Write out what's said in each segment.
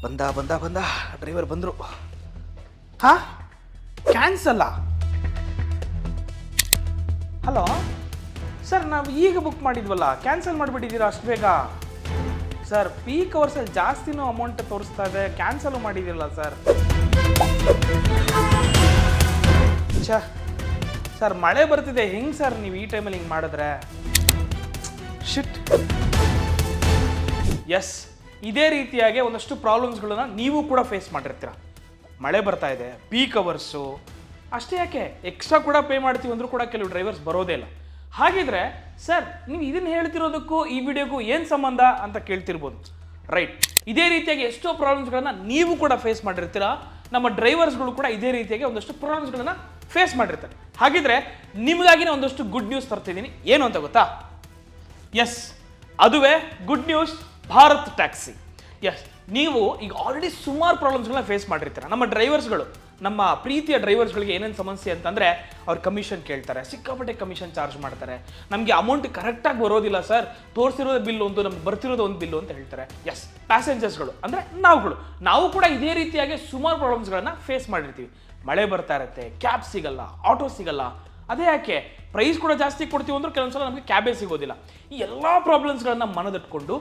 ಬಂದ ಬಂದ ಬಂದ ಡ್ರೈವರ್ ಬಂದರು. ಹಾ, ಕ್ಯಾನ್ಸಲ್ಲ? ಹಲೋ ಸರ್, ನಾವು ಈಗ ಬುಕ್ ಮಾಡಿದ್ವಲ್ಲ, ಕ್ಯಾನ್ಸಲ್ ಮಾಡಿಬಿಟ್ಟಿದ್ದೀರಾ ಅಷ್ಟು ಬೇಗ? ಸರ್, ಪೀಕ್ ಅವರ್ಸಲ್ಲಿ ಜಾಸ್ತಿನೂ ಅಮೌಂಟ್ ತೋರಿಸ್ತಾ ಇದೆ, ಕ್ಯಾನ್ಸಲು ಮಾಡಿದಿರಲ್ಲ ಸರ್. ಸರ್, ಮಳೆ ಬರ್ತಿದೆ, ಹೆಂಗೆ ಸರ್ ನೀವು ಈ ಟೈಮಲ್ಲಿ ಹಿಂಗೆ ಮಾಡಿದ್ರೆ? ಶಿಟ್. ಎಸ್, ಇದೇ ರೀತಿಯಾಗಿ ಒಂದಷ್ಟು ಪ್ರಾಬ್ಲಮ್ಸ್ಗಳನ್ನ ನೀವು ಕೂಡ ಫೇಸ್ ಮಾಡಿರ್ತೀರ. ಮಳೆ ಬರ್ತಾ ಇದೆ, ಪೀಕ್ ಅವರ್ಸು, ಅಷ್ಟೇ ಯಾಕೆ ಎಕ್ಸ್ಟ್ರಾ ಕೂಡ ಪೇ ಮಾಡ್ತೀವಿ ಅಂದರೂ ಕೂಡ ಕೆಲವು ಡ್ರೈವರ್ಸ್ ಬರೋದೇ ಇಲ್ಲ. ಹಾಗಿದ್ರೆ ಸರ್, ನೀವು ಇದನ್ನು ಹೇಳ್ತಿರೋದಕ್ಕೂ ಈ ವಿಡಿಯೋಗೂ ಏನು ಸಂಬಂಧ ಅಂತ ಕೇಳ್ತಿರ್ಬೋದು. ರೈಟ್, ಇದೇ ರೀತಿಯಾಗಿ ಎಷ್ಟೋ ಪ್ರಾಬ್ಲಮ್ಸ್ಗಳನ್ನ ನೀವು ಕೂಡ ಫೇಸ್ ಮಾಡಿರ್ತೀರ. ನಮ್ಮ ಡ್ರೈವರ್ಸ್ಗಳು ಕೂಡ ಇದೇ ರೀತಿಯಾಗಿ ಒಂದಷ್ಟು ಪ್ರಾಬ್ಲಮ್ಸ್ಗಳನ್ನ ಫೇಸ್ ಮಾಡಿರ್ತಾರೆ. ಹಾಗಿದ್ರೆ ನಿಮಗಾಗಿನೇ ಒಂದಷ್ಟು ಗುಡ್ ನ್ಯೂಸ್ ತರ್ತಿದ್ದೀನಿ. ಏನು ಅಂತ ಗೊತ್ತಾ? ಎಸ್, ಅದುವೇ good news, Bharat taxi. Yes, ನೀವು ಈಗ ಆಲ್ರೆಡಿ ಸುಮಾರು ಪ್ರಾಬ್ಲಮ್ಸ್ಗಳನ್ನ ಫೇಸ್ ಮಾಡಿರ್ತೀರ. ನಮ್ಮ ಡ್ರೈವರ್ಸ್ಗಳು, ನಮ್ಮ ಪ್ರೀತಿಯ ಡ್ರೈವರ್ಸ್ಗಳಿಗೆ ಏನೇನು ಸಮಸ್ಯೆ ಅಂತಂದರೆ, ಅವ್ರು ಕಮಿಷನ್ ಕೇಳ್ತಾರೆ, ಸಿಕ್ಕಾಪಟ್ಟೆ ಕಮಿಷನ್ ಚಾರ್ಜ್ ಮಾಡ್ತಾರೆ, ನಮಗೆ ಅಮೌಂಟ್ ಕರೆಕ್ಟಾಗಿ ಬರೋದಿಲ್ಲ ಸರ್, ತೋರಿಸಿರೋದು ಬಿಲ್ ಒಂದು, ನಮ್ಗೆ ಬರ್ತಿರೋದು ಒಂದು ಬಿಲ್ಲು ಅಂತ ಹೇಳ್ತಾರೆ. ಎಸ್, ಪ್ಯಾಸೆಂಜರ್ಸ್ಗಳು ಅಂದರೆ ನಾವು ಕೂಡ ಇದೇ ರೀತಿಯಾಗಿ ಸುಮಾರು ಪ್ರಾಬ್ಲಮ್ಸ್ಗಳನ್ನ ಫೇಸ್ ಮಾಡಿರ್ತೀವಿ. ಮಳೆ ಬರ್ತಾ ಇರುತ್ತೆ, ಕ್ಯಾಬ್ ಸಿಗಲ್ಲ, ಆಟೋ ಸಿಗಲ್ಲ. ಅದೇ ಯಾಕೆ ಪ್ರೈಸ್ ಕೂಡ ಜಾಸ್ತಿ ಕೊಡ್ತೀವಿ ಅಂದ್ರೆ ಕೆಲವೊಂದ್ಸಲ ನಮಗೆ ಕ್ಯಾಬೇ ಸಿಗೋದಿಲ್ಲ. ಈ ಎಲ್ಲ ಪ್ರಾಬ್ಲಮ್ಸ್ಗಳನ್ನ ಮನದಿಟ್ಕೊಂಡು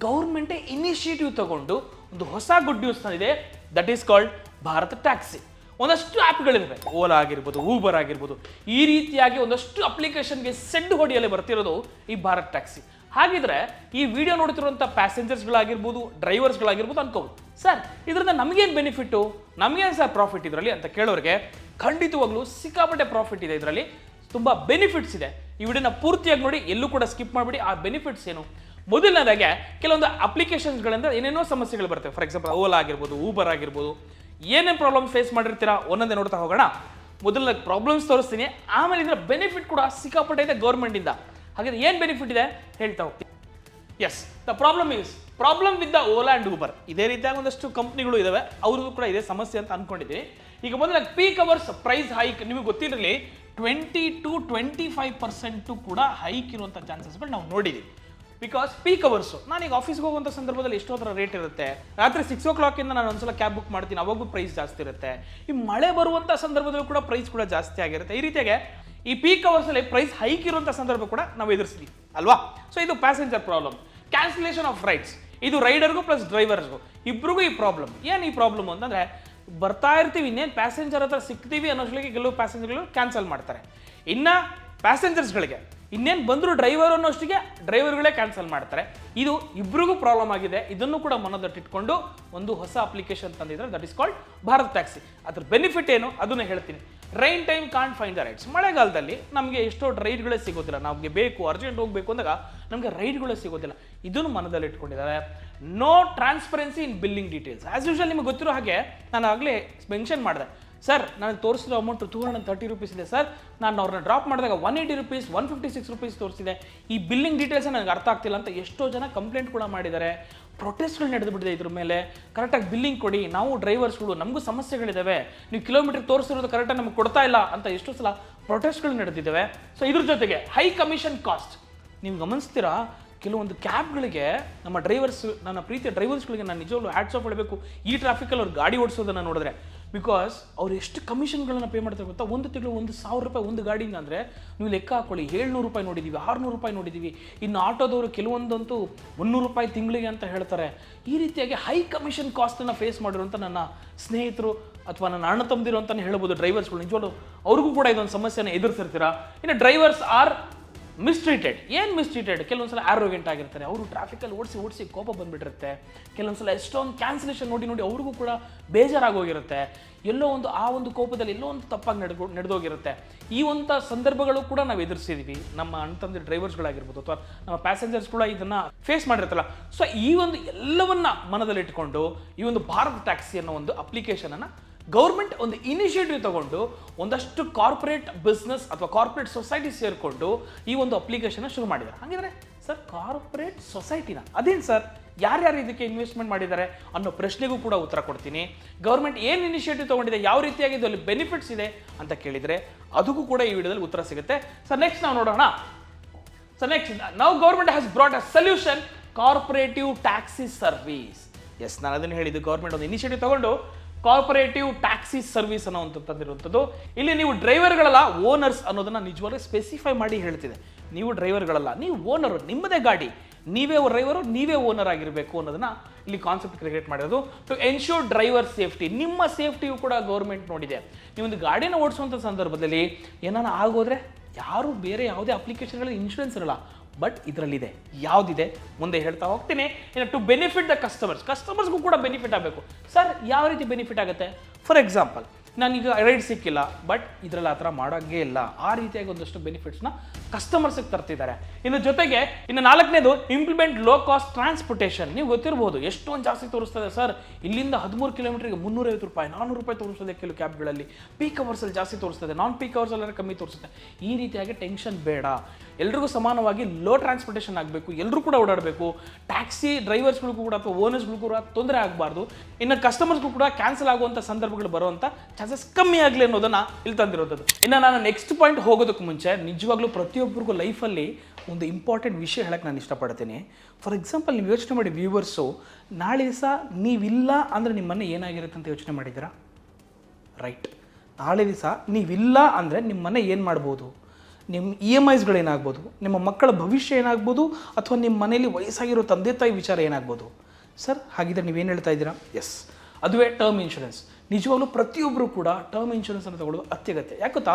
ಗೌರ್ಮೆಂಟೇ ಇನಿಷಿಯೇಟಿವ್ ತಗೊಂಡು ಒಂದು ಹೊಸ ಗುಡ್ ನ್ಯೂಸ್ ಇದೆ. That is called Bharat taxi. ಒಂದಷ್ಟು ಆ್ಯಪ್ಗಳಿವೆ, ಓಲಾ ಆಗಿರ್ಬೋದು, ಊಬರ್ ಆಗಿರ್ಬೋದು. ಈ ರೀತಿಯಾಗಿ ಒಂದಷ್ಟು ಅಪ್ಲಿಕೇಶನ್ಗೆ ಸೆಡ್ ಹೊಡಿಯಲ್ಲೇ ಬರ್ತಿರೋದು ಈ ಭಾರತ್ ಟ್ಯಾಕ್ಸಿ. ಹಾಗಿದ್ರೆ ಈ ವಿಡಿಯೋ ನೋಡ್ತಿರುವಂಥ ಪ್ಯಾಸೆಂಜರ್ಸ್ಗಳಾಗಿರ್ಬೋದು, ಡ್ರೈವರ್ಸ್ಗಳಾಗಿರ್ಬೋದು ಅನ್ಕೋಬೋದು, ಸರ್ ಇದರಿಂದ ನಮಗೇನು ಬೆನಿಫಿಟ್ಟು, ನಮಗೇನು ಸರ್ ಪ್ರಾಫಿಟ್ ಇದರಲ್ಲಿ ಅಂತ ಕೇಳೋರಿಗೆ, ಖಂಡಿತವಾಗ್ಲೂ ಸಿಕ್ಕಾಪಟ್ಟೆ ಪ್ರಾಫಿಟ್ ಇದೆ. ಇದರಲ್ಲಿ ತುಂಬ ಬೆನಿಫಿಟ್ಸ್ ಇದೆ. ಈ ವಿಡಿಯೋನ ಪೂರ್ತಿಯಾಗಿ ನೋಡಿ, ಎಲ್ಲೂ ಕೂಡ ಸ್ಕಿಪ್ ಮಾಡಿಬಿಡಿ. ಆ ಬೆನಿಫಿಟ್ಸ್ ಏನು? ಮೊದಲನೇದಾಗೆ ಕೆಲವೊಂದು ಅಪ್ಲಿಕೇಶನ್ಸ್ಗಳಿಂದ ಏನೇನೋ ಸಮಸ್ಯೆಗಳು ಬರ್ತವೆ. ಫಾರ್ ಎಕ್ಸಾಂಪಲ್ ಓಲಾ ಆಗಿರ್ಬೋದು, ಊಬರ್ ಆಗಿರ್ಬೋದು. ಏನೇನು ಪ್ರಾಬ್ಲಮ್ಸ್ ಫೇಸ್ ಮಾಡಿರ್ತೀರಾ ಒಂದೊಂದೇ ನೋಡ್ತಾ ಹೋಗೋಣ. ಮೊದಲನೇ ಪ್ರಾಬ್ಲಮ್ಸ್ ತೋರಿಸ್ತೀನಿ, ಆಮೇಲೆ ಇದರ ಬೆನಿಫಿಟ್ ಕೂಡ ಸಿಕ್ಕಾಪಟ್ಟೆ ಇದೆ ಗೌರ್ಮೆಂಟಿಂದ. ಹಾಗಾದ್ರೆ ಏನು ಬೆನಿಫಿಟ್ ಇದೆ ಹೇಳ್ತಾ ಹೋಗ್ತೀನಿ. Yes, the problem with the Ola and Uber. ಇದೇ ರೀತಿಯಾಗಿ ಒಂದಷ್ಟು ಕಂಪ್ನಿಗಳು ಇದಾವೆ, ಅವ್ರಿಗೂ ಕೂಡ ಇದೇ ಸಮಸ್ಯೆ ಅಂತ ಅನ್ಕೊಂಡಿದ್ದೀನಿ. ಈಗ ಮೊದಲ ಪೀಕ್ ಅವರ್ಸ್ ಪ್ರೈಸ್ ಹೈಕ್, ನಿಮಗೆ ಗೊತ್ತಿರಲಿ 20 to 25% ಕೂಡ ಹೈಕ್ ಇರುವಂಥ ಚಾನ್ಸಸ್ಗಳು ನಾವು ನೋಡಿದ್ದೀವಿ. ಬಿಕಾಸ್ ಪೀಕ್ ಅವರ್ಸು, ನಾನೀಗ ಆಫೀಸ್ಗೆ ಹೋಗುವಂಥ ಸಂದರ್ಭದಲ್ಲಿ ಎಷ್ಟೋ ಥರ ರೇಟ್ ಇರುತ್ತೆ. ರಾತ್ರಿ 6 o'clock ನಾನು ಒಂದ್ಸಲ ಕ್ಯಾಬ್ ಬುಕ್ ಮಾಡ್ತೀನಿ, ಅವಾಗೂ ಪ್ರೈಸ್ ಜಾಸ್ತಿ ಇರುತ್ತೆ. ಈ ಮಳೆ ಬರುವಂಥ ಸಂದರ್ಭದಲ್ಲೂ ಕೂಡ ಪ್ರೈಸ್ ಕೂಡ ಜಾಸ್ತಿ ಆಗಿರುತ್ತೆ. ಈ ರೀತಿಯಾಗಿ ಈ ಪೀಕ್ ಅವರ್ಸಲ್ಲಿ ಪ್ರೈಸ್ ಹೈಕ್ ಇರುವಂಥ ಸಂದರ್ಭ ಕೂಡ ನಾವು ಎದುರಿಸ್ತೀವಿ ಅಲ್ವಾ? ಸೊ ಇದು passenger problem. Cancellation of rides, ಇದು ರೈಡರ್ಗೂ ಪ್ಲಸ್ ಡ್ರೈವರ್ಸ್ಗೂ ಇಬ್ರಿಗೂ ಈ ಪ್ರಾಬ್ಲಮ್. ಏನು ಈ ಪ್ರಾಬ್ಲಮ್ ಅಂತಂದರೆ, ಬರ್ತಾ ಇರ್ತೀವಿ, ಇನ್ನೇನು ಪ್ಯಾಸೆಂಜರ್ ಹತ್ರ ಸಿಗ್ತೀವಿ ಅನ್ನೋಷ್ಟೊಳಗೆ ಕೆಲವು ಪ್ಯಾಸೆಂಜರ್ಗಳು ಕ್ಯಾನ್ಸಲ್ ಮಾಡ್ತಾರೆ. ಇನ್ನು ಪ್ಯಾಸೆಂಜರ್ಸ್ಗಳಿಗೆ ಇನ್ನೇನು ಬಂದರೂ ಡ್ರೈವರ್ ಅನ್ನೋಷ್ಟಿಗೆ ಡ್ರೈವರ್ಗಳೇ ಕ್ಯಾನ್ಸಲ್ ಮಾಡ್ತಾರೆ. ಇದು ಇಬ್ರಿಗೂ ಪ್ರಾಬ್ಲಮ್ ಆಗಿದೆ. ಇದನ್ನು ಕೂಡ ಮನದಟ್ಟಿಟ್ಕೊಂಡು ಒಂದು ಹೊಸ ಅಪ್ಲಿಕೇಶನ್ ತಂದಿದ್ದಾರೆ, that is called Bharat taxi. ಅದ್ರ ಬೆನಿಫಿಟ್ ಏನು ಅದನ್ನು ಹೇಳ್ತೀನಿ. Rain time can't find the rides. ಮಳೆಗಾಲದಲ್ಲಿ ನಮಗೆ ಎಷ್ಟೋ ರೈಡ್ಗಳೇ ಸಿಗೋದಿಲ್ಲ. ನಮಗೆ ಬೇಕು, ಅರ್ಜೆಂಟ್ ಹೋಗಬೇಕು ಅಂದಾಗ ನಮಗೆ ರೈಡ್ಗಳೇ ಸಿಗೋದಿಲ್ಲ. ಇದನ್ನು ಮನದಲ್ಲಿ ಇಟ್ಕೊಂಡಿದ್ದಾರೆ. ನೋ ಟ್ರಾನ್ಸ್ಪರೆನ್ಸಿ ಇನ್ ಬಿಲ್ಲಿಂಗ್ ಡೀಟೇಲ್ಸ್. ಆಸ್ ಯೂಶುವಲ್ ನಿಮಗೆ ಗೊತ್ತಿರೋ ಹಾಗೆ ನಾನು ಆಗಲೇ ಮೆನ್ಷನ್ ಮಾಡಿದೆ, ಸರ್ ನನಗೆ ತೋರಿಸಿರೋ ಅಮೌಂಟು 230 rupees ಇದೆ ಸರ್, ನಾನು ಅವ್ರನ್ನ ಡ್ರಾಪ್ ಮಾಡಿದಾಗ 180 rupees 156 rupees ತೋರಿಸಿದೆ, ಈ ಬಿಲ್ಲಿಂಗ್ ಡೀಟೇಲ್ಸ್ ನನಗೆ ಅರ್ಥ ಆಗ್ತಿಲ್ಲ ಅಂತ ಎಷ್ಟೋ ಜನ ಕಂಪ್ಲೇಂಟ್ ಕೂಡ ಮಾಡಿದ್ದಾರೆ. ಪ್ರೊಟೆಸ್ಟ್ಗಳು ನಡೆದು ಬಿಟ್ಟಿದೆ ಇದ್ರ ಮೇಲೆ. ಕರೆಕ್ಟಾಗಿ ಬಿಲ್ಲಿಂಗ್ ಕೊಡಿ, ನಾವು ಡ್ರೈವರ್ಸ್ಗಳು ನಮಗೂ ಸಮಸ್ಯೆಗಳಿದ್ದಾವೆ, ನೀವು ಕಿಲೋಮೀಟರ್ ತೋರಿಸಿರೋದು ಕರೆಕ್ಟಾಗಿ ನಮಗೆ ಕೊಡ್ತಾ ಇಲ್ಲ ಅಂತ ಎಷ್ಟೋ ಸಲ ಪ್ರೊಟೆಸ್ಟ್ಗಳು ನಡೆದಿದ್ದಾವೆ. ಸೊ ಇದ್ರ ಜೊತೆಗೆ ಹೈ ಕಮಿಷನ್ ಕಾಸ್ಟ್. ನೀವು ಗಮನಿಸ್ತೀರಾ, ಕೆಲವೊಂದು ಕ್ಯಾಬ್ಗಳಿಗೆ ನಮ್ಮ ಡ್ರೈವರ್ಸ್, ನನ್ನ ಪ್ರೀತಿಯ ಡ್ರೈವರ್ಸ್ಗಳಿಗೆ ನಾನು ನಿಜವಾಗ್ಲೂ ಹ್ಯಾಟ್ಸ್ ಆಫ್ ಮಾಡಬೇಕು. ಈ ಟ್ರಾಫಿಕಲ್ಲಿ ಅವ್ರು ಗಾಡಿ ಓಡಿಸೋದನ್ನು ನೋಡಿದ್ರೆ, ಬಿಕಾಸ್ ಅವ್ರು ಎಷ್ಟು ಕಮಿಷನ್ಗಳನ್ನ ಪೇ ಮಾಡ್ತಾರೆ ಗೊತ್ತಾ? ಒಂದು ತಿಂಗಳು 1,000 ರೂಪಾಯಿ ಒಂದು ಗಾಡಿಯಿಂದ ಅಂದರೆ ನೀವು ಲೆಕ್ಕ ಹಾಕೊಳ್ಳಿ. 700 ರೂಪಾಯಿ ನೋಡಿದ್ದೀವಿ, 600 ರೂಪಾಯಿ ನೋಡಿದ್ದೀವಿ. ಇನ್ನು ಆಟೋದವರು ಕೆಲವೊಂದಂತೂ 100 ರೂಪಾಯಿ ತಿಂಗಳಿಗೆ ಅಂತ ಹೇಳ್ತಾರೆ. ಈ ರೀತಿಯಾಗಿ ಹೈ ಕಮಿಷನ್ ಕಾಸ್ಟನ್ನು ಫೇಸ್ ಮಾಡಿರುವಂಥ ನನ್ನ ಸ್ನೇಹಿತರು ಅಥವಾ ನನ್ನ ಅಣ್ಣ ತಮ್ಮದಿರು ಅಂತಲೇ ಹೇಳ್ಬೋದು ಡ್ರೈವರ್ಸ್ಗಳು. ನಿಜವಾಗ್ಲೂ ಅವ್ರಿಗೂ ಕೂಡ ಇದೊಂದು ಸಮಸ್ಯೆನ ಎದುರಿಸಿರ್ತೀರಾ. ಇನ್ನು ಡ್ರೈವರ್ಸ್ ಆರ್ ಮಿಸ್ಟ್ರೀಟೆಡ್. ಏನು ಮಿಸ್ಟ್ರೀಟೆಡ್? ಕೆಲವೊಂದ್ಸಲ ಆರೋಗ್ಯಂಟ್ ಆಗಿರ್ತಾರೆ, ಅವರು ಟ್ರಾಫಿಕಲ್ಲಿ ಓಡಿಸಿ ಕೋಪ ಬಂದುಬಿಟ್ಟಿರುತ್ತೆ. ಕೆಲವೊಂದ್ಸಲ ಎಷ್ಟೊಂದು ಕ್ಯಾನ್ಸಲೇಷನ್ ನೋಡಿ ಅವ್ರಿಗೂ ಕೂಡ ಬೇಜಾರಾಗೋಗಿರುತ್ತೆ. ಎಲ್ಲೋ ಒಂದು ಆ ಒಂದು ಕೋಪದಲ್ಲಿ ಎಲ್ಲೋ ಒಂದು ತಪ್ಪಾಗಿ ನಡೆದೋಗಿರುತ್ತೆ. ಈ ಒಂದು ಸಂದರ್ಭಗಳು ಕೂಡ ನಾವು ಎದುರಿಸಿದ್ವಿ. ನಮ್ಮ ಅಣ್ಣ ತಮ್ಮದಿರು ಡ್ರೈವರ್ಸ್ಗಳಾಗಿರ್ಬೋದು ಅಥವಾ ನಮ್ಮ ಪ್ಯಾಸೆಂಜರ್ಸ್ ಕೂಡ ಇದನ್ನು ಫೇಸ್ ಮಾಡಿರ್ತಾರಲ್ಲ. ಸೊ ಈ ಒಂದು ಎಲ್ಲವನ್ನ ಮನದಲ್ಲಿಟ್ಕೊಂಡು ಈ ಒಂದು ಭಾರತ್ ಟ್ಯಾಕ್ಸಿ ಅನ್ನೋ ಒಂದು ಅಪ್ಲಿಕೇಶನನ್ನು ಗೌರ್ಮೆಂಟ್ ಒಂದು ಇನಿಷಿಯೇಟಿವ್ ತಗೊಂಡು ಒಂದಷ್ಟು ಕಾರ್ಪೊರೇಟ್ ಬಿಸ್ನೆಸ್ ಅಥವಾ ಕಾರ್ಪೊರೇಟ್ ಸೊಸೈಟಿ ಸೇರಿಕೊಂಡು ಈ ಒಂದು ಅಪ್ಲಿಕೇಶನ್ ಶುರು ಮಾಡಿದ್ದಾರೆ. ಹಾಗಿದ್ರೆ ಸರ್, ಕಾರ್ಪೊರೇಟ್ ಸೊಸೈಟಿನ ಅದೇನು ಸರ್, ಯಾರ್ಯಾರು ಇದಕ್ಕೆ ಇನ್ವೆಸ್ಟ್ಮೆಂಟ್ ಮಾಡಿದ್ದಾರೆ ಅನ್ನೋ ಪ್ರಶ್ನೆಗೂ ಕೂಡ ಉತ್ತರ ಕೊಡ್ತೀನಿ. ಗೌರ್ಮೆಂಟ್ ಏನು ಇನಿಷಿಯೇಟಿವ್ ತಗೊಂಡಿದೆ, ಯಾವ ರೀತಿಯಾಗಿ ಇದರಲ್ಲಿ ಬೆನಿಫಿಟ್ಸ್ ಇದೆ ಅಂತ ಕೇಳಿದರೆ ಅದಕ್ಕೂ ಕೂಡ ಈ ವಿಡಿಯೋದಲ್ಲಿ ಉತ್ತರ ಸಿಗುತ್ತೆ. ಸರ್ ನೆಕ್ಸ್ಟ್ ನಾವು ನೋಡೋಣ. Sir next, now government has brought a solution, corporative taxi service. Yes, ನಾನು ಅದನ್ನು ಹೇಳಿದ್ದು. ಗೌರ್ಮೆಂಟ್ ಒಂದು ಇನಿಷಿಯೇಟಿವ್ ತಗೊಂಡು ಕಾರ್ಪೊರೇಟಿವ್ ಟ್ಯಾಕ್ಸಿ ಸರ್ವಿಸ್ ಅನ್ನೋ ಅಂತ ತಂದಿರುವಂಥದ್ದು. ಇಲ್ಲಿ ನೀವು ಡ್ರೈವರ್ಗಳಲ್ಲ, ಓನರ್ಸ್ ಅನ್ನೋದನ್ನ ನಿಜವಾಗ್ಲೂ ಸ್ಪೆಸಿಫೈ ಮಾಡಿ ಹೇಳ್ತಿದೆ. ನೀವು ಡ್ರೈವರ್ಗಳಲ್ಲ, ನೀವು ಓನರು, ನಿಮ್ಮದೇ ಗಾಡಿ, ನೀವೇ ಡ್ರೈವರು, ನೀವೇ ಓನರ್ ಆಗಿರಬೇಕು ಅನ್ನೋದನ್ನ ಇಲ್ಲಿ ಕಾನ್ಸೆಪ್ಟ್ ಕ್ರಿಯೇಟ್ ಮಾಡಿರೋದು. ಟು ಎನ್ಶೂರ್ ಡ್ರೈವರ್ ಸೇಫ್ಟಿ, ನಿಮ್ಮ ಸೇಫ್ಟಿಯು ಕೂಡ ಗೌರ್ಮೆಂಟ್ ನೋಡಿದೆ. ನೀವೊಂದು ಗಾಡಿನ ಓಡಿಸುವಂಥ ಸಂದರ್ಭದಲ್ಲಿ ಏನಾನ ಆಗೋದ್ರೆ ಯಾರು ಬೇರೆ ಯಾವುದೇ ಅಪ್ಲಿಕೇಶನ್ಗಳಲ್ಲಿ ಇನ್ಶೂರೆನ್ಸ್ ಇರಲ್ಲ, ಬಟ್ ಇದರಲ್ಲಿದೆ. ಯಾವುದಿದೆ ಮುಂದೆ ಹೇಳ್ತಾ ಹೋಗ್ತೀನಿ. ಇನ್ನು ಟು ಬೆನಿಫಿಟ್ ದ ಕಸ್ಟಮರ್ಸ್ಗೂ ಕೂಡ ಬೆನಿಫಿಟ್ ಆಗಬೇಕು. ಸರ್, ಯಾವ ರೀತಿ ಬೆನಿಫಿಟ್ ಆಗುತ್ತೆ? ಫಾರ್ ಎಕ್ಸಾಂಪಲ್, ನನಗೆ ರೈಡ್ ಸಿಕ್ಕಿಲ್ಲ, ಬಟ್ ಇದರಲ್ಲಿ ಆ ಥರ ಮಾಡೋಂಗೇ ಇಲ್ಲ. ಆ ರೀತಿಯಾಗಿ ಒಂದಷ್ಟು ಬೆನಿಫಿಟ್ಸ್ನ ಕಸ್ಟಮರ್ಸಿಗೆ ತರ್ತಿದ್ದಾರೆ. ಇನ್ನು ಜೊತೆಗೆ ಇನ್ನು 4ನೇದು ಇಂಪ್ಲಿಮೆಂಟ್ ಲೋ ಕಾಸ್ಟ್ ಟ್ರಾನ್ಸ್ಪೋರ್ಟೇಷನ್. ನೀವು ಗೊತ್ತಿರ್ಬೋದು ಎಷ್ಟೊಂದು ಜಾಸ್ತಿ ತೋರಿಸ್ತದೆ ಸರ್. ಇಲ್ಲಿಂದ 13 ಕಿಲೋಮೀಟರ್ಗೆ 350 ರೂಪಾಯಿ, 400 ರೂಪಾಯಿ ತೋರಿಸ್ತದೆ ಕೆಲವು ಕ್ಯಾಬ್ಗಳಲ್ಲಿ. ಪೀಕ್ ಅವರ್ಸಲ್ಲಿ ಜಾಸ್ತಿ ತೋರಿಸ್ತದೆ, ನಾನ್ ಪೀಕ್ ಅವರ್ಸಲ್ಲಿ ಕಮ್ಮಿ ತೋರಿಸುತ್ತೆ. ಈ ರೀತಿಯಾಗಿ ಟೆನ್ಷನ್ ಬೇಡ. ಎಲ್ರಿಗೂ ಸಮಾನವಾಗಿ ಲೋ ಟ್ರಾನ್ಸ್ಪೋರ್ಟೇಷನ್ ಆಗಬೇಕು, ಎಲ್ಲರೂ ಕೂಡ ಓಡಾಡಬೇಕು. ಟ್ಯಾಕ್ಸಿ ಡ್ರೈವರ್ಸ್ಗಳಿಗೂ ಕೂಡ ಅಥವಾ ಓನರ್ಸ್ಗಳಿಗೂ ಕೂಡ ತೊಂದರೆ ಆಗಬಾರ್ದು. ಇನ್ನು ಕಸ್ಟಮರ್ಸ್ಗೂ ಕೂಡ ಕ್ಯಾನ್ಸಲ್ ಆಗುವಂಥ ಸಂದರ್ಭಗಳು ಬರುವಂಥ ಚಾನ್ಸಸ್ ಕಮ್ಮಿ ಆಗಲಿ ಅನ್ನೋದನ್ನ ಇಲ್ಲಿ ತಂದಿರೋದು. ಇನ್ನು ನಾನು ನೆಕ್ಸ್ಟ್ ಪಾಯಿಂಟ್ ಹೋಗೋದಕ್ಕೆ ಮುಂಚೆ ನಿಜವಾಗ್ಲೂ ಪ್ರತಿಯೊಬ್ಬರಿಗೂ ಲೈಫಲ್ಲಿ ಒಂದು ಇಂಪಾರ್ಟೆಂಟ್ ವಿಷಯ ಹೇಳಕ್ಕೆ ನಾನು ಇಷ್ಟಪಡ್ತೀನಿ. ಫಾರ್ ಎಕ್ಸಾಂಪಲ್, ನೀವು ಯೋಚನೆ ಮಾಡಿ ವ್ಯೂವರ್ಸು, ನಾಳೆ ದಿವಸ ನೀವಿಲ್ಲ ಅಂದರೆ ನಿಮ್ಮ ಮನೆ ಏನಾಗಿರುತ್ತೆ ಅಂತ ಯೋಚನೆ ಮಾಡಿದ್ದೀರಾ? ರೈಟ್. ನಾಳೆ ದಿವಸ ನೀವಿಲ್ಲ ಅಂದರೆ ನಿಮ್ಮ ಮನೆ ಏನು ಮಾಡ್ಬೋದು? ನಿಮ್ಮ EMIಸ್ಗಳೇನಾಗ್ಬೋದು, ನಿಮ್ಮ ಮಕ್ಕಳ ಭವಿಷ್ಯ ಏನಾಗ್ಬೋದು, ಅಥವಾ ನಿಮ್ಮ ಮನೆಯಲ್ಲಿ ವಯಸ್ಸಾಗಿರೋ ತಂದೆ ತಾಯಿ ವಿಚಾರ ಏನಾಗ್ಬೋದು? ಸರ್, ಹಾಗಿದ್ರೆ ನೀವೇನು ಹೇಳ್ತಾ ಇದ್ದೀರಾ? ಎಸ್, ಅದುವೇ ಟರ್ಮ್ ಇನ್ಶೂರೆನ್ಸ್. ನಿಜವಾಗ್ಲೂ ಪ್ರತಿಯೊಬ್ಬರು ಕೂಡ ಟರ್ಮ್ ಇನ್ಶೂರೆನ್ಸನ್ನು ತಗೊಳ್ಳೋದು ಅತ್ಯಗತ್ಯ. ಯಾಕೊತ್ತಾ,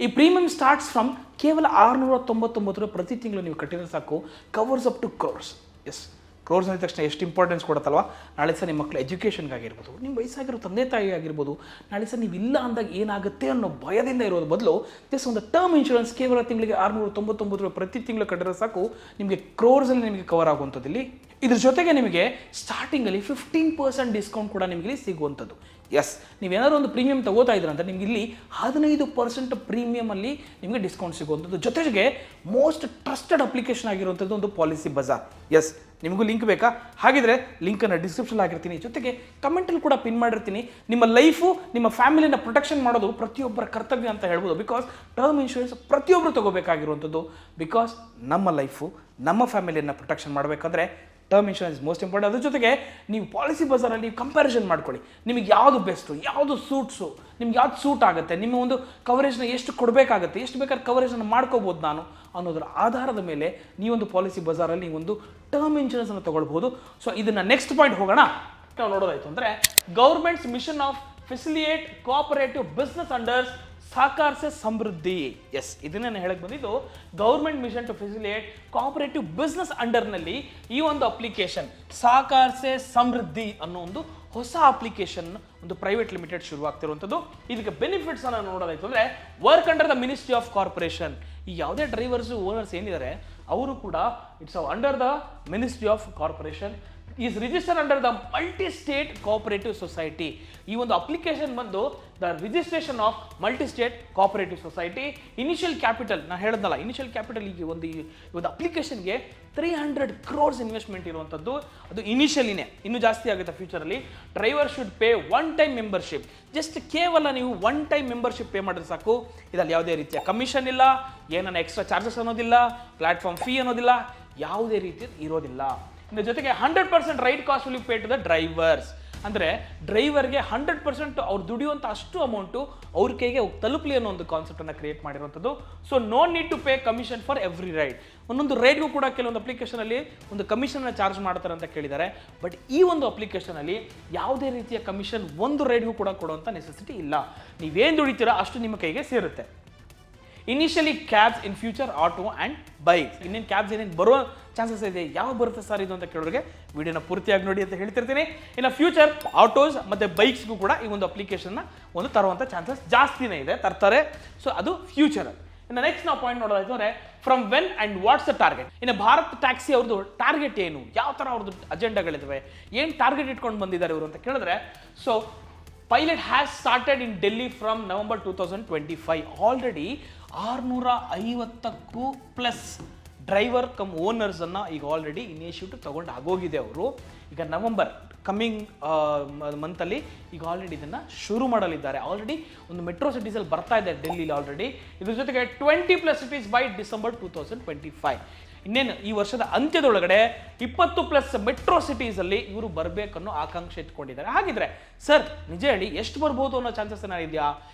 ಈ ಪ್ರೀಮಿಯಂ ಸ್ಟಾರ್ಟ್ಸ್ ಫ್ರಮ್ ಕೇವಲ 699 ರೂಪಾಯಿ ಪ್ರತಿ ತಿಂಗಳು ನೀವು ಕಟ್ಟಿದ್ರೆ ಸಾಕು. Covers up to crores. ಎಸ್, ಕ್ರೋರ್ಸ್ ಅಂದ ತಕ್ಷಣ ಎಷ್ಟು ಇಂಪಾರ್ಟೆನ್ಸ್ ಕೊಡುತ್ತಲ್ವ. ನಾಳೆ ಸಹ ನಿಮ್ಮ ಮಕ್ಕಳ ಎಜುಕೇಷನ್ಗಾಗಿರ್ಬೋದು, ನಿಮ್ಮ ವಯಸ್ಸಾಗಿರೋ ತಂದೆ ತಾಯಿ ಆಗಿರ್ಬೋದು, ನಾಳೆ ಸಹ ನೀವು ಇಲ್ಲ ಅಂದಾಗ ಏನಾಗುತ್ತೆ ಅನ್ನೋ ಭಯದಿಂದ ಇರೋದು ಬದಲು ಜಸ್ಟ್ ಒಂದು ಟರ್ಮ್ ಇನ್ಶೂರೆನ್ಸ್ ಕೇವಲ ತಿಂಗಳಿಗೆ 699 ರೂಪಾಯಿ ಪ್ರತಿ ತಿಂಗಳು ಕಟ್ಟಿದ್ರೆ ಸಾಕು, ನಿಮಗೆ ಕ್ರೋರ್ಸಲ್ಲಿ ನಿಮಗೆ ಕವರ್ ಆಗುವಂಥದ್ದು. ಇಲ್ಲಿ ಇದ್ರ ಜೊತೆಗೆ ನಿಮಗೆ ಸ್ಟಾರ್ಟಿಂಗಲ್ಲಿ 15% ಡಿಸ್ಕೌಂಟ್ ಕೂಡ ನಿಮಗೆ ಸಿಗುವಂಥದ್ದು. ಎಸ್, ನೀವೇನಾದ್ರು ಒಂದು ಪ್ರೀಮಿಯಂ ತಗೋತಾ ಇದ್ರ ಅಂತ ನಿಮ್ಗೆ ಇಲ್ಲಿ 15% ಪ್ರೀಮಿಯಮಲ್ಲಿ ನಿಮಗೆ ಡಿಸ್ಕೌಂಟ್ ಸಿಗುವಂಥದ್ದು. ಜೊತೆಗೆ ಮೋಸ್ಟ್ ಟ್ರಸ್ಟೆಡ್ ಅಪ್ಲಿಕೇಶನ್ ಆಗಿರುವಂಥದ್ದು ಒಂದು ಪಾಲಿಸಿ ಬಜಾರ್. ಎಸ್, ನಿಮಗೂ ಲಿಂಕ್ ಬೇಕಾ? ಹಾಗಿದ್ರೆ ಲಿಂಕನ್ನು ಡಿಸ್ಕ್ರಿಪ್ಷನ್ ಆಗಿರ್ತೀನಿ, ಜೊತೆಗೆ ಕಮೆಂಟಲ್ಲಿ ಕೂಡ ಪಿನ್ ಮಾಡಿರ್ತೀನಿ. ನಿಮ್ಮ ಲೈಫು, ನಿಮ್ಮ ಫ್ಯಾಮಿಲಿನ ಪ್ರೊಟೆಕ್ಷನ್ ಮಾಡೋದು ಪ್ರತಿಯೊಬ್ಬರ ಕರ್ತವ್ಯ ಅಂತ ಹೇಳ್ಬೋದು. ಬಿಕಾಸ್ ಟರ್ಮ್ ಇನ್ಶೂರೆನ್ಸ್ ಪ್ರತಿಯೊಬ್ಬರು ತಗೋಬೇಕಾಗಿರುವಂಥದ್ದು. ಬಿಕಾಸ್ ನಮ್ಮ ಲೈಫು, ನಮ್ಮ ಫ್ಯಾಮಿಲಿಯನ್ನು ಪ್ರೊಟೆಕ್ಷನ್ ಮಾಡಬೇಕಂದ್ರೆ ಟರ್ಮ್ ಇನ್ಶೂರೆನ್ಸ್ ಮೋಸ್ಟ್ ಇಂಪಾರ್ಟೆಂಟ್. ಅದ್ರ ಜೊತೆಗೆ ನೀವು ಪಾಲಿಸಿ ಬಜಾರಲ್ಲಿ ಕಂಪ್ಯಾರಿಸನ್ ಮಾಡ್ಕೊಳ್ಳಿ. ನಿಮಗೆ ಯಾವುದು ಬೆಸ್ಟು, ಯಾವುದು ಸೂಟ್ಸು, ನಿಮ್ಗೆ ಯಾವ್ದು ಸೂಟ್ ಆಗುತ್ತೆ, ನಿಮ್ಮ ಒಂದು ಕವರೇಜ್ನ ಎಷ್ಟು ಕೊಡಬೇಕಾಗುತ್ತೆ, ಎಷ್ಟು ಬೇಕಾದ್ರೆ ಕವರೇಜನ್ನು ಮಾಡ್ಕೋಬೋದು ನಾನು ಅನ್ನೋದರ ಆಧಾರದ ಮೇಲೆ ನೀವೊಂದು ಪಾಲಿಸಿ ಬಜಾರಲ್ಲಿ ನೀವೊಂದು ಟರ್ಮ್ ಇನ್ಶೂರೆನ್ಸನ್ನು ತೊಗೊಳ್ಬೋದು. ಸೊ ಇದನ್ನು ನೆಕ್ಸ್ಟ್ ಪಾಯಿಂಟ್ ಹೋಗೋಣ. ನಾವು ನೋಡೋದಾಯ್ತು ಅಂದರೆ government's mission of facilitate cooperative business under Sahakar se Samriddhi. Yes, ಇದನ್ನೇ ಹೇಳಕ್ಕೆ ಬಂದಿದ್ದು. Government mission to facilitate cooperative business ಅಂಡರ್ನಲ್ಲಿ ಈ ಒಂದು ಅಪ್ಲಿಕೇಶನ್ ಸಹಕಾರ ಸೆ ಸಮೃದ್ಧಿ ಅನ್ನೋ ಒಂದು ಹೊಸ ಅಪ್ಲಿಕೇಶನ್ ಒಂದು ಪ್ರೈವೇಟ್ ಲಿಮಿಟೆಡ್ ಶುರುವಾಗ್ತಿರುವಂಥದ್ದು. ಇದಕ್ಕೆ ಬೆನಿಫಿಟ್ಸ್ ಅನ್ನು ನೋಡೋದಾಯ್ತು ಅಂದರೆ work under the ministry of corporation. ಈ ಯಾವುದೇ ಡ್ರೈವರ್ಸು ಓನರ್ಸ್ ಏನಿದ್ದಾರೆ ಅವರು ಕೂಡ it's under the ministry of corporation. Is register under the multi state cooperative society. ಈ ಒಂದು ಅಪ್ಲಿಕೇಶನ್ ಬಂದು the registration of multi state cooperative society. Initial capital ನಾನು ಹೇಳಿದ್ನಲ್ಲ, ಇನಿಷಿಯಲ್ ಕ್ಯಾಪಿಟಲ್ ಈಗ ಒಂದು ಅಪ್ಲಿಕೇಶನ್ಗೆ 300 crores ಇನ್ವೆಸ್ಟ್ಮೆಂಟ್ ಇರುವಂಥದ್ದು. ಅದು ಇನಿಷಿಯಲಿನೇ, ಇನ್ನೂ ಜಾಸ್ತಿ ಆಗುತ್ತೆ ಫ್ಯೂಚರಲ್ಲಿ. Driver should pay one time membership. Just ಕೇವಲ ನೀವು ಒನ್ ಟೈಮ್ ಮೆಂಬರ್ಶಿಪ್ ಪೇ ಮಾಡಿದ್ರೆ ಸಾಕು. ಇದರಲ್ಲಿ ಯಾವುದೇ ರೀತಿಯ ಕಮಿಷನ್ ಇಲ್ಲ, ಏನನ್ನ ಎಕ್ಸ್ಟ್ರಾ ಚಾರ್ಜಸ್ ಅನ್ನೋದಿಲ್ಲ, ಪ್ಲಾಟ್ಫಾರ್ಮ್ ಫೀ ಅನ್ನೋದಿಲ್ಲ, ಯಾವುದೇ ರೀತಿ ಇರೋದಿಲ್ಲ. ಇನ್ನು ಜೊತೆಗೆ 100% ride cost will pay to the drivers. ಅಂದರೆ ಡ್ರೈವರ್ಗೆ 100% ಅವ್ರು ದುಡಿಯುವಂಥ ಅಷ್ಟು ಅಮೌಂಟು ಅವ್ರ ಕೈಗೆ ತಲುಪಲಿ ಅನ್ನೋ ಒಂದು ಕಾನ್ಸೆಪ್ಟನ್ನು ಕ್ರಿಯೇಟ್ ಮಾಡಿರುವಂಥದ್ದು. So no need to pay commission for every ride. ಒಂದೊಂದು ರೈಡ್ಗೂ ಕೂಡ ಕೆಲವೊಂದು ಅಪ್ಲಿಕೇಶನಲ್ಲಿ ಒಂದು ಕಮಿಷನ್ನ ಚಾರ್ಜ್ ಮಾಡ್ತಾರೆ ಅಂತ ಕೇಳಿದ್ದಾರೆ. ಬಟ್ ಈ ಒಂದು ಅಪ್ಲಿಕೇಶನಲ್ಲಿ ಯಾವುದೇ ರೀತಿಯ ಕಮಿಷನ್ ಒಂದು ರೈಡ್ಗೂ ಕೂಡ ಕೊಡುವಂಥ ನೆಸೆಸಿಟಿ ಇಲ್ಲ. ನೀವೇನು ದುಡಿತೀರಾ ಅಷ್ಟು ನಿಮ್ಮ ಕೈಗೆ ಸೇರುತ್ತೆ. Initially cabs, in future auto and bikes. ಇನ್ನೇನು ಕ್ಯಾಬ್ಸ್ ಏನೇನು ಬರೋ ಚಾನ್ಸಸ್ ಇದೆ, ಯಾವ ಬರುತ್ತೆ ಸರ್ ಇದು ಅಂತ ಕೇಳೋರಿಗೆ ವಿಡಿಯೋನ ಪೂರ್ತಿಯಾಗಿ ನೋಡಿ ಅಂತ ಹೇಳ್ತಿರ್ತೀನಿ. ಇನ್ನು ಫ್ಯೂಚರ್ ಆಟೋಸ್ ಮತ್ತು ಬೈಕ್ಸ್ಗೂ ಕೂಡ ಈ ಒಂದು ಅಪ್ಲಿಕೇಶನ್ನ ಒಂದು ತರುವಂಥ ಚಾನ್ಸಸ್ ಜಾಸ್ತಿನೇ ಇದೆ, ತರ್ತಾರೆ. ಸೊ ಅದು ಫ್ಯೂಚರಲ್ಲಿ. ಇನ್ನು ನೆಕ್ಸ್ಟ್ ನಾವು ಪಾಯಿಂಟ್ ನೋಡೋದಾಯ್ತು ಅಂದರೆ from when and what's the target. ಇನ್ನು ಭಾರತ್ ಟ್ಯಾಕ್ಸಿ ಅವ್ರದ್ದು ಟಾರ್ಗೆಟ್ ಏನು, ಯಾವ ಥರ ಅವ್ರದ್ದು ಅಜೆಂಡಾಗಳಿದ್ದಾವೆ, ಏನು ಟಾರ್ಗೆಟ್ ಇಟ್ಕೊಂಡು ಬಂದಿದ್ದಾರೆ ಇವರು ಅಂತ ಕೇಳಿದ್ರೆ, so pilot has started in Delhi from November 2025. Already 650ಕ್ಕೂ ಪ್ಲಸ್ ಡ್ರೈವರ್ ಕಮ್ ಓನರ್ಸನ್ನು ಈಗ ಆಲ್ರೆಡಿ ಇನಿಷಿಯೇಟಿವ್ ತೊಗೊಂಡು ಆಗೋಗಿದೆ ಅವರು. ಈಗ ನವೆಂಬರ್ ಕಮ್ಮಿಂಗ್ ಮಂತಲ್ಲಿ ಈಗ ಆಲ್ರೆಡಿ ಇದನ್ನು ಶುರು ಮಾಡಲಿದ್ದಾರೆ. ಆಲ್ರೆಡಿ ಒಂದು ಮೆಟ್ರೋ ಸಿಟೀಸಲ್ಲಿ ಬರ್ತಾ ಇದೆ ಡೆಲ್ಲಿಲಿ ಆಲ್ರೆಡಿ. ಇದ್ರ ಜೊತೆಗೆ 20+ ಸಿಟೀಸ್ ಬೈ ಡಿಸೆಂಬರ್ 2025. ಇನ್ನೇನು ಈ ವರ್ಷದ ಅಂತ್ಯದೊಳಗಡೆ 20+ ಮೆಟ್ರೋ ಸಿಟೀಸಲ್ಲಿ ಇವರು ಬರಬೇಕನ್ನೋ ಆಕಾಂಕ್ಷೆ ಇಟ್ಕೊಂಡಿದ್ದಾರೆ. ಹಾಗಿದ್ರೆ ಸರ್ ನಿಜ ಹೇಳಿ ಎಷ್ಟು ಬರ್ಬೋದು ಅನ್ನೋ ಚಾನ್ಸಸ್ ಏನಾದ್ರು ಇದೆಯಾ?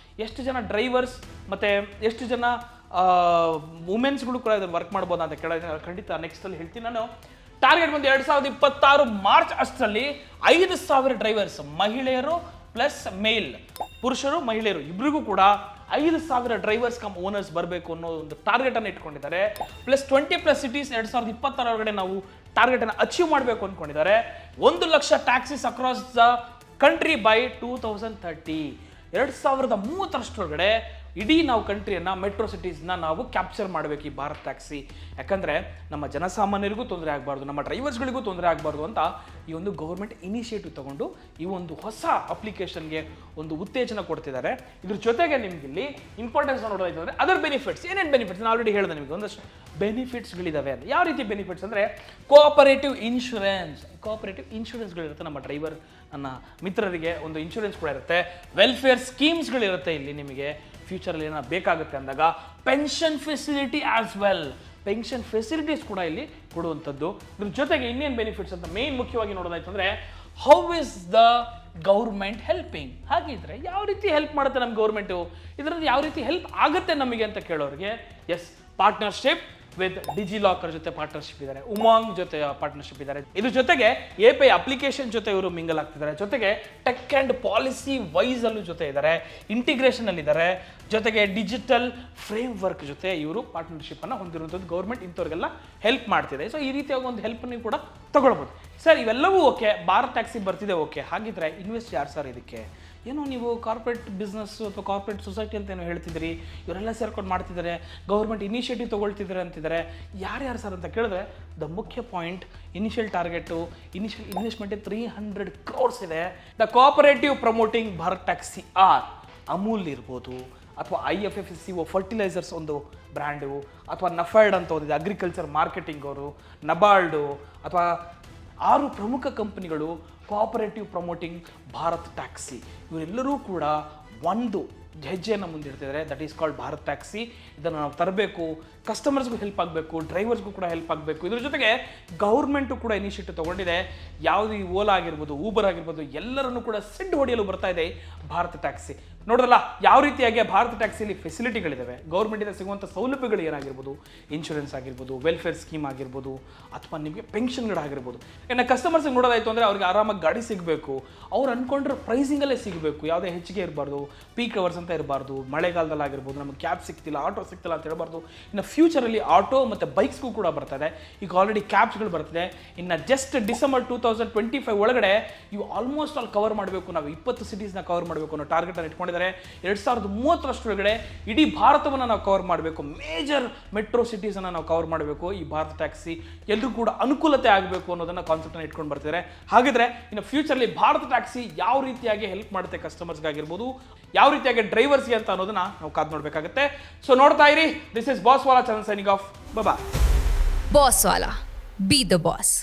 ಎಷ್ಟು ಜನ ಡ್ರೈವರ್ಸ್ ಮತ್ತು ಎಷ್ಟು ಜನ ವುಮೆನ್ಸ್ಗಳು ಕೂಡ ಇದನ್ನು ವರ್ಕ್ ಮಾಡ್ಬೋದು ಅಂತ ಖಂಡಿತ ನೆಕ್ಸ್ಟಲ್ಲಿ ಹೇಳ್ತೀನಿ ನಾನು. ಟಾರ್ಗೆಟ್ ಬಂದು 2026 ಮಾರ್ಚ್ ಅಷ್ಟರಲ್ಲಿ 5,000 ಡ್ರೈವರ್ಸ್, ಮಹಿಳೆಯರು ಪ್ಲಸ್ ಮೇಲ್, ಪುರುಷರು ಮಹಿಳೆಯರು ಇಬ್ಬರಿಗೂ ಕೂಡ 5,000 ಡ್ರೈವರ್ಸ್ ಕಮ್ ಓನರ್ಸ್ ಬರಬೇಕು ಅನ್ನೋ ಒಂದು ಟಾರ್ಗೆಟ್ ಅನ್ನು ಇಟ್ಕೊಂಡಿದ್ದಾರೆ. ಪ್ಲಸ್ 20+ ಸಿಟೀಸ್ 2026 ಒಳಗಡೆ ನಾವು ಟಾರ್ಗೆಟ್ ಅನ್ನು ಅಚೀವ್ ಮಾಡಬೇಕು ಅಂದ್ಕೊಂಡಿದ್ದಾರೆ. 1 lakh taxis across the country by 2030. 2030 ಇಡೀ ನಾವು ಕಂಟ್ರಿಯನ್ನು ಮೆಟ್ರೋ ಸಿಟೀಸ್ನ ನಾವು ಕ್ಯಾಪ್ಚರ್ ಮಾಡಬೇಕು ಈ ಭಾರತ್ ಟ್ಯಾಕ್ಸಿ. ಯಾಕಂದರೆ ನಮ್ಮ ಜನಸಾಮಾನ್ಯರಿಗೂ ತೊಂದರೆ ಆಗಬಾರ್ದು, ನಮ್ಮ ಡ್ರೈವರ್ಸ್ಗಳಿಗೂ ತೊಂದರೆ ಆಗಬಾರ್ದು ಅಂತ ಈ ಒಂದು ಗೌರ್ಮೆಂಟ್ ಇನಿಷಿಯೇಟಿವ್ ತಗೊಂಡು ಈ ಒಂದು ಹೊಸ ಅಪ್ಲಿಕೇಶನ್ಗೆ ಒಂದು ಉತ್ತೇಜನ ಕೊಡ್ತಿದ್ದಾರೆ. ಇದ್ರ ಜೊತೆಗೆ ನಿಮ್ಗೆ ಇಲ್ಲಿ ಇಂಪಾರ್ಟೆನ್ಸ್ ನೋಡೋದಾಯ್ತು ಅಂದರೆ ಅದರ್ ಬೆನಿಫಿಟ್ಸ್. ಏನೇನು ಬೆನಿಫಿಟ್ಸ್ ನಾನು ಆಲ್ರೆಡಿ ಹೇಳಿದೆ ನಿಮಗೆ, ಒಂದಷ್ಟು ಬೆನಿಫಿಟ್ಸ್ಗಳಿದ್ದಾವೆ ಅಂತ. ಯಾವ ರೀತಿ ಬೆನಿಫಿಟ್ಸ್ ಅಂದರೆ ಕೋಆಪರೇಟಿವ್ ಇನ್ಶೂರೆನ್ಸ್ಗಳಿರುತ್ತೆ ನಮ್ಮ ಡ್ರೈವರ್ ನನ್ನ ಮಿತ್ರರಿಗೆ, ಒಂದು ಇನ್ಶೂರೆನ್ಸ್ ಕೂಡ ಇರುತ್ತೆ, ವೆಲ್ಫೇರ್ ಸ್ಕೀಮ್ಸ್ಗಳಿರುತ್ತೆ ಇಲ್ಲಿ ನಿಮಗೆ ಫ್ಯೂಚರಲ್ಲಿ ಏನೋ ಬೇಕಾಗುತ್ತೆ ಅಂದಾಗ, pension facility as well, pension facilities ಕೂಡ ಇಲ್ಲಿ ಕೊಡುವಂಥದ್ದು. ಇದ್ರ ಜೊತೆಗೆ ಇನ್ನೇನು ಬೆನಿಫಿಟ್ಸ್ ಅಂತ ಮೇನ್ ಮುಖ್ಯವಾಗಿ ನೋಡೋದಾಯ್ತು ಅಂದರೆ how is the government helping. ಹಾಗಿದ್ರೆ ಯಾವ ರೀತಿ ಹೆಲ್ಪ್ ಮಾಡುತ್ತೆ ನಮ್ಮ ಗೌರ್ಮೆಂಟು, ಇದರಲ್ಲಿ ಯಾವ ರೀತಿ ಹೆಲ್ಪ್ ಆಗುತ್ತೆ ನಮಗೆ ಅಂತ ಕೇಳೋರಿಗೆ, ಎಸ್, ಪಾರ್ಟ್ನರ್ಶಿಪ್ ವಿತ್ ಡಿಜಿಲಾಕರ್ ಜೊತೆ ಪಾರ್ಟ್ನರ್ಶಿಪ್ ಇದ್ದಾರೆ, ಉಮಾಂಗ್ ಜೊತೆ ಪಾರ್ಟ್ನರ್ಶಿಪ್ ಇದ್ದಾರೆ. ಇದ್ರ ಜೊತೆಗೆ API ಅಪ್ಲಿಕೇಶನ್ ಜೊತೆ ಇವರು ಮಿಂಗಲ್ ಆಗ್ತಿದ್ದಾರೆ, ಜೊತೆಗೆ ಟೆಕ್ ಆ್ಯಂಡ್ ಪಾಲಿಸಿ ವೈಸ್ ಅಲ್ಲೂ ಜೊತೆ ಇದ್ದಾರೆ, ಇಂಟಿಗ್ರೇಷನ್ ಅಲ್ಲಿ ಇದ್ದಾರೆ, ಜೊತೆಗೆ ಡಿಜಿಟಲ್ ಫ್ರೇಮ್ ವರ್ಕ್ ಜೊತೆ ಇವರು ಪಾರ್ಟ್ನರ್ಶಿಪ್ ಅನ್ನು ಹೊಂದಿರುವಂಥದ್ದು. ಗೌರ್ಮೆಂಟ್ ಇಂಥವ್ರಿಗೆಲ್ಲ ಹೆಲ್ಪ್ ಮಾಡ್ತಿದೆ. ಸೊ ಈ ರೀತಿಯಾಗಿ ಒಂದು ಹೆಲ್ಪ್ ನೀವು ಕೂಡ ತಗೊಳ್ಬೋದು. ಸರ್ ಇವೆಲ್ಲವೂ ಓಕೆ, ಭಾರತ್ ಟ್ಯಾಕ್ಸಿ ಬರ್ತಿದೆ ಓಕೆ, ಹಾಗಿದ್ರೆ ಇನ್ವೆಸ್ಟ್ ಯಾರು ಸರ್ ಇದಕ್ಕೆ? ಏನೋ ನೀವು ಕಾರ್ಪೊರೇಟ್ ಬಿಸ್ನೆಸ್ ಅಥವಾ ಕಾರ್ಪೊರೇಟ್ ಸೊಸೈಟಿ ಅಂತ ಏನೋ ಹೇಳ್ತಿದ್ದೀರಿ, ಇವರೆಲ್ಲ ಸೇರ್ಕೊಂಡು ಮಾಡ್ತಿದ್ದಾರೆ, ಗೌರ್ಮೆಂಟ್ ಇನಿಷಿಯೇಟಿವ್ ತೊಗೊಳ್ತಿದ್ದಾರೆ ಅಂತಿದ್ದಾರೆ, ಯಾರ್ಯಾರು ಸರ್ ಅಂತ ಕೇಳಿದ್ರೆ ದ ಮುಖ್ಯ point, initial target, initial investment 300 crores ಇದೆ. The cooperative promoting Bharat taxi are Amul ಇರ್ಬೋದು, ಅಥವಾ IFFCO ಫರ್ಟಿಲೈಸರ್ಸ್ ಒಂದು ಬ್ರ್ಯಾಂಡು, ಅಥವಾ ನಫೆಡ್ ಅಂತ ಓದಿದೆ ಅಗ್ರಿಕಲ್ಚರ್ ಮಾರ್ಕೆಟಿಂಗ್ ಅವರು, ನಬಾರ್ಡು, ಅಥವಾ 6 ಪ್ರಮುಖ ಕಂಪನಿಗಳು ಕೋಆಪರೇಟಿವ್ ಪ್ರಮೋಟಿಂಗ್ ಭಾರತ್ ಟ್ಯಾಕ್ಸಿ, ಇವರೆಲ್ಲರೂ ಕೂಡ ಒಂದು ಹೆಜ್ಜೆಯನ್ನು ಮುಂದಿಡ್ತಿದ್ದಾರೆ. That is called Bharat taxi. ಇದನ್ನು ನಾವು ತರಬೇಕು, ಕಸ್ಟಮರ್ಸ್ಗೂ ಹೆಲ್ಪ್ ಆಗಬೇಕು, ಡ್ರೈವರ್ಸ್ಗೂ ಕೂಡ ಹೆಲ್ಪ್ ಆಗಬೇಕು. ಇದ್ರ ಜೊತೆಗೆ ಗೌರ್ಮೆಂಟು ಕೂಡ ಇನಿಷಿಯೇಟಿವ್ ತೊಗೊಂಡಿದೆ. ಯಾವುದು ಈ ಓಲಾ ಆಗಿರ್ಬೋದು, ಊಬರ್ ಆಗಿರ್ಬೋದು, ಎಲ್ಲರನ್ನೂ ಕೂಡ ಸಿಡ್ ಹೊಡೆಯಲು ಬರ್ತಾ ಇದೆ ಭಾರತ್ ಟ್ಯಾಕ್ಸಿ. ನೋಡ್ರಲ್ಲ ಯಾವ ರೀತಿಯಾಗಿ ಭಾರತ್ ಟ್ಯಾಕ್ಸಿಯಲ್ಲಿ ಫೆಸಿಲಿಟಿಗಳಿದ್ದಾವೆ, ಗೌರ್ಮೆಂಟಿಂದ ಸಿಗುವಂಥ ಸೌಲಭ್ಯಗಳು ಏನಾಗಿರ್ಬೋದು, ಇನ್ಶೂರೆನ್ಸ್ ಆಗಿರ್ಬೋದು, ವೆಲ್ಫೇರ್ ಸ್ಕೀಮ್ ಆಗಿರ್ಬೋದು, ಅಥವಾ ನಿಮಗೆ ಪೆನ್ಷನ್ಗಳಾಗಿರ್ಬೋದು. ಇನ್ನು ಕಸ್ಟಮರ್ಸ್ಗೆ ನೋಡೋದಾಯಿತು ಅಂದರೆ ಅವ್ರಿಗೆ ಆರಾಮಾಗಿ ಗಾಡಿ ಸಿಗಬೇಕು, ಅವ್ರು ಅಂದ್ಕೊಂಡ್ರೆ ಪ್ರೈಸಿಂಗಲ್ಲೇ ಸಿಗಬೇಕು, ಯಾವುದೇ ಹೆಚ್ಚಿಗೆ ಇರಬಾರ್ದು, ಪೀಕ್ ಅವರ್ಸ್ ಅಂತ ಇರಬಾರ್ದು, ಮಳೆಗಾಲದಲ್ಲಿ ಆಗಿರ್ಬೋದು ನಮಗೆ ಕ್ಯಾಬ್ ಸಿಗ್ತಿಲ್ಲ, ಆಟೋ ಸಿಗ್ತಿಲ್ಲ ಅಂತ ಹೇಳ್ಬಾರ್ದು. ಇನ್ನು ಫ್ಯೂಚರಲ್ಲಿ ಆಟೋ ಮತ್ತು ಬೈಕ್ಸ್ಗೂ ಕೂಡ ಬರ್ತದೆ. ಈಗ ಆಲ್ರೆಡಿ ಕ್ಯಾಬ್ಸ್ಗಳು ಬರ್ತಿದೆ. ಇನ್ನು ಜಸ್ಟ್ ಡಿಸೆಂಬರ್ 2025 ಒಳಗಡೆ ಇವು ಆಲ್ಮೋಸ್ಟ್ ಆಲ್ ಕವರ್ ಮಾಡಬೇಕು, ನಾವು 20 ಸಿಟೀಸ್ನ ಕವರ್ ಮಾಡಬೇಕು ಅನ್ನೋ ಟಾರ್ಗೆಟನ್ನು ಇಟ್ಕೊಂಡಿದ್ದಾರೆ. 2030 ಇಡೀ ಭಾರತವನ್ನು ನಾವು ಕವರ್ ಮಾಡಬೇಕು, ಮೇಜರ್ ಮೆಟ್ರೋ ಸಿಟೀಸನ್ನು ನಾವು ಕವರ್ ಮಾಡಬೇಕು. ಈ ಭಾರತ್ ಟ್ಯಾಕ್ಸಿ ಎಲ್ಲರೂ ಕೂಡ ಅನುಕೂಲತೆ ಆಗಬೇಕು ಅನ್ನೋದನ್ನು ಕಾನ್ಸೆಪ್ಟನ್ನು ಇಟ್ಕೊಂಡು ಬರ್ತಿದ್ದಾರೆ. ಹಾಗಿದ್ರೆ ಇನ್ನು ಫ್ಯೂಚರ್ಲಿ ಭಾರತ್ ಟ್ಯಾಕ್ಸಿ ಯಾವ ರೀತಿಯಾಗಿ ಹೆಲ್ಪ್ ಮಾಡುತ್ತೆ ಕಸ್ಟಮರ್ಸ್ಗಾಗಿರ್ಬೋದು, ಯಾವ ರೀತಿಯಾಗಿ ಡ್ರೈವರ್ಸ್ಗೆ ಅಂತ ಅನ್ನೋದನ್ನ ನಾವು ಕಾದು ನೋಡಬೇಕಾಗುತ್ತೆ. ಸೊ ನೋಡ್ತಾ ಇರಿ, this is boss wala, Chandan signing off, bye. Boss wala, be the boss.